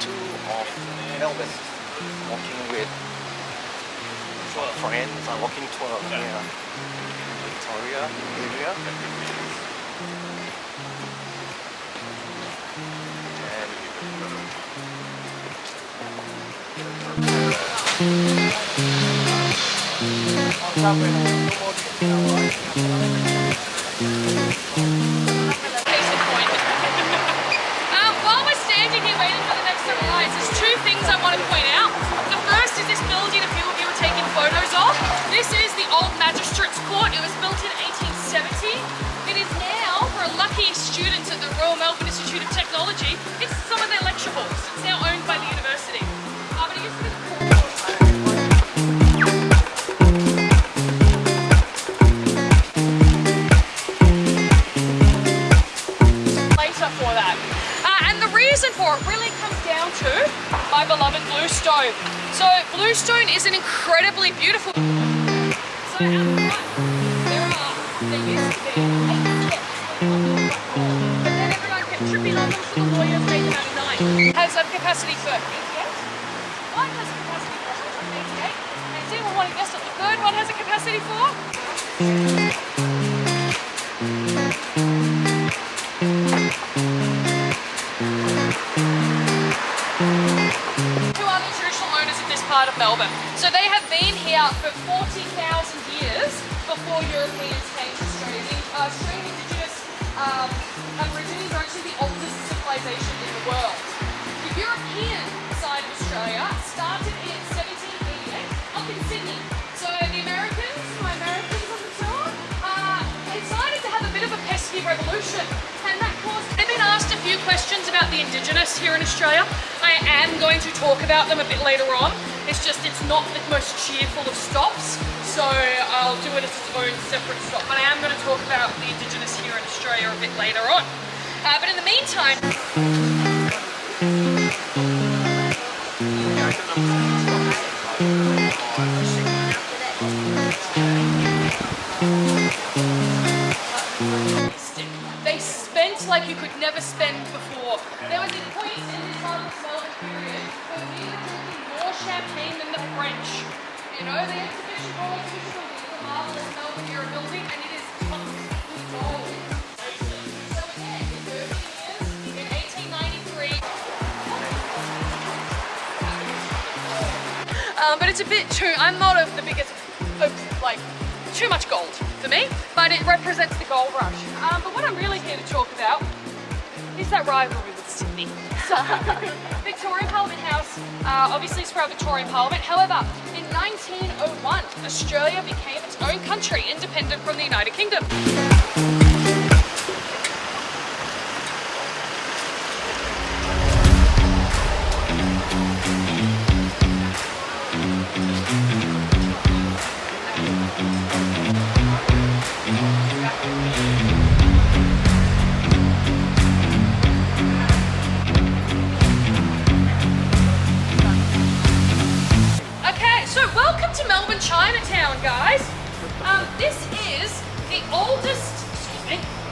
tour of Melbourne, walking with friends, walking tour here in Victoria area. While we're standing here waiting for the next set of lights, there's two things I want to point out. The first is this building a few of you were taking photos of. This is the old Magistrates Court. It was built in 1870. It is now, for lucky students at the Royal Melbourne Institute of Technology, it's some of their lecture halls. It's now owned by the university. But it used to be for that. And the reason for it really comes down to my beloved bluestone. So bluestone is an incredibly beautiful. So out front, there used to be 8 steps, but then everyone kept tripping on them, so the lawyers made them out of 9. Has a capacity for 88. One has a capacity for 88. And does anyone want to guess what the third one has a capacity for? Part of Melbourne. So they have been here for 40,000 years before Europeans came to Australia. Australian Indigenous Aborigines are actually the oldest civilization in the world. The European side of Australia started in 1788 up in Sydney. So the Americans, my Americans on the tour, decided to have a bit of a pesky revolution, and that caused. They've been asked a few questions about the Indigenous here in Australia. I am going to talk about them a bit later on. It's just, it's not the most cheerful of stops, so I'll do it as its own separate stop. But I am going to talk about the Indigenous here in Australia a bit later on. But in the meantime... They spent like you could never spend before. There was a point in this part of the Melbourne period where we were drinking more champagne than the French. You know, the exhibition hall is the marvellous Melbourne era building, and it is completely gold. So again, in 30 years, in 1893, but it's a bit too, I'm not of the biggest, like, too much gold for me, but it represents the gold rush. But what I'm really here to talk about is that rivalry with Sydney. So, Victorian Parliament House, obviously it's for our Victorian Parliament. However, in 1901, Australia became its own country, independent from the United Kingdom. Chinatown, guys. This is the oldest,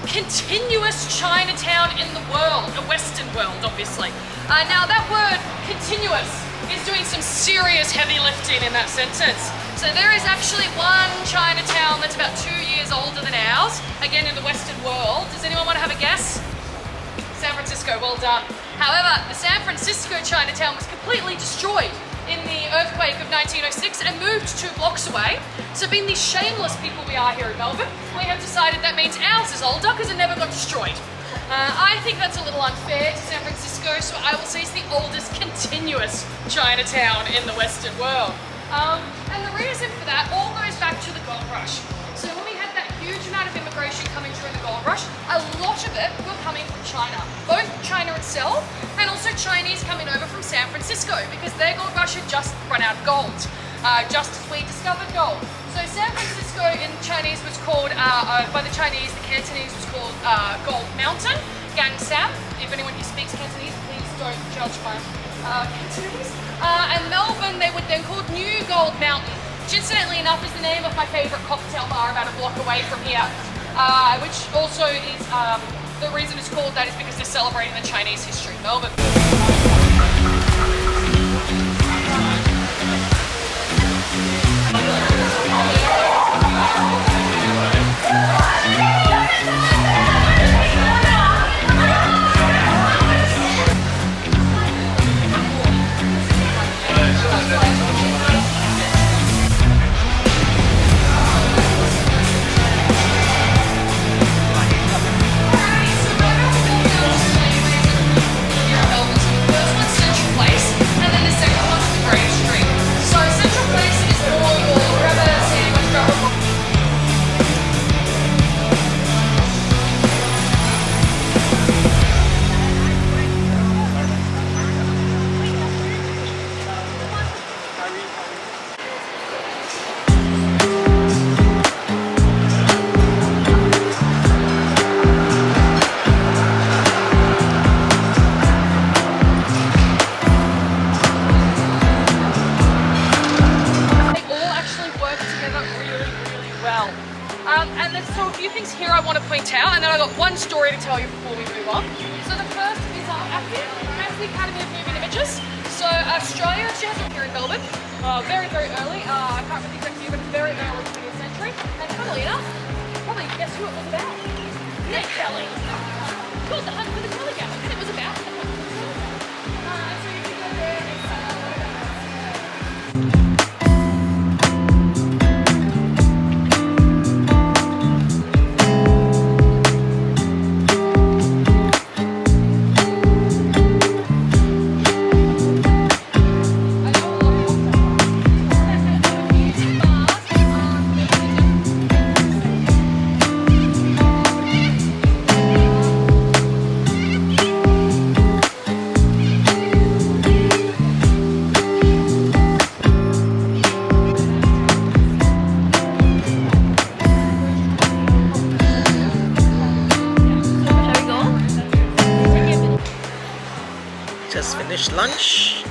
continuous Chinatown in the world, the Western world, obviously. Now that word continuous is doing some serious heavy lifting in that sentence. So there is actually one Chinatown that's about 2 years older than ours, again in the Western world. Does anyone want to have a guess? San Francisco, well done. However, the San Francisco Chinatown was completely destroyed in the earthquake of 1906 and moved 2 blocks away. So being these shameless people we are here in Melbourne, we have decided that means ours is older because it never got destroyed. I think that's a little unfair to San Francisco, so I will say it's the oldest continuous Chinatown in the Western world. And the reason for that all goes back to the gold rush. So when we had that huge amount of immigration coming during the gold rush, a lot of it were coming from China. Both China itself and also Chinese coming over from San Francisco because their gold rush had just run out of gold, just as we discovered gold. So San Francisco in Chinese was called, by the Chinese, the Cantonese was called Gold Mountain, Gangsam. If anyone here speaks Cantonese, please don't judge my Cantonese. And Melbourne, they would then called New Gold Mountain, which incidentally enough is the name of my favourite cocktail bar about a block away from here, which also is, the reason it's called that is because they're celebrating the Chinese history of Melbourne. And there's so a few things here I want to point out, and then I've got one story to tell you before we move on. So the first is Active, that's the Academy of Moving Images. So Australia actually has one here in Melbourne, very, very early. I can't remember the exact year, but it's very early 20th century. And funnily enough, probably guess who it was about? Nick Kelly. Called The Hunt for the Kelly Gallon, and it was about the Hunt for the Kelly Gallon. So you can go there and just finished lunch.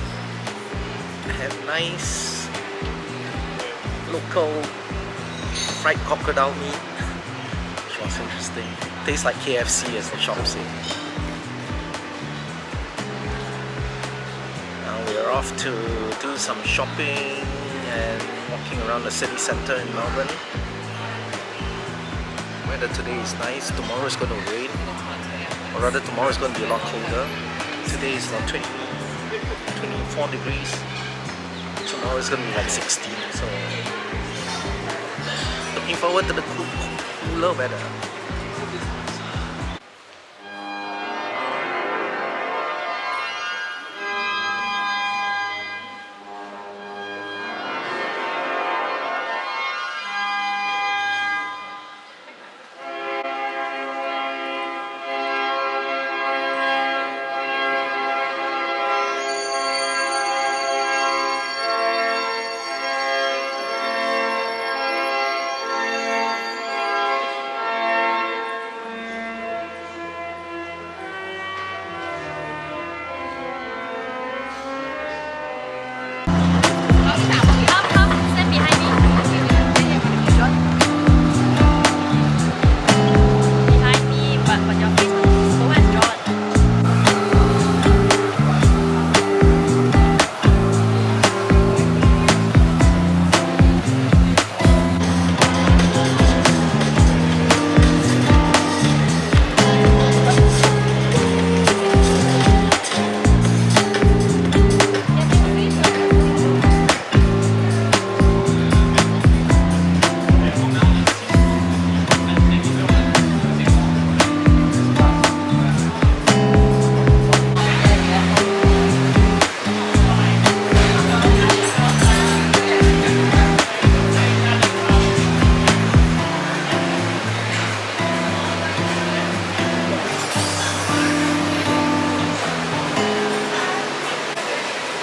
I had nice local fried crocodile meat, which was interesting. Tastes like KFC, as the shop say. Now we're off to do some shopping and walking around the city centre in Melbourne. Weather today is nice. Tomorrow is going to rain, or rather tomorrow is going to be a lot colder. Today is like 24 degrees. Tomorrow is going to be like 16. So looking forward to the cooler weather.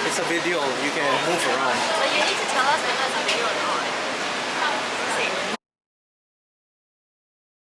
It's a video, you can move around. So you need to tell us whether it's a video or not.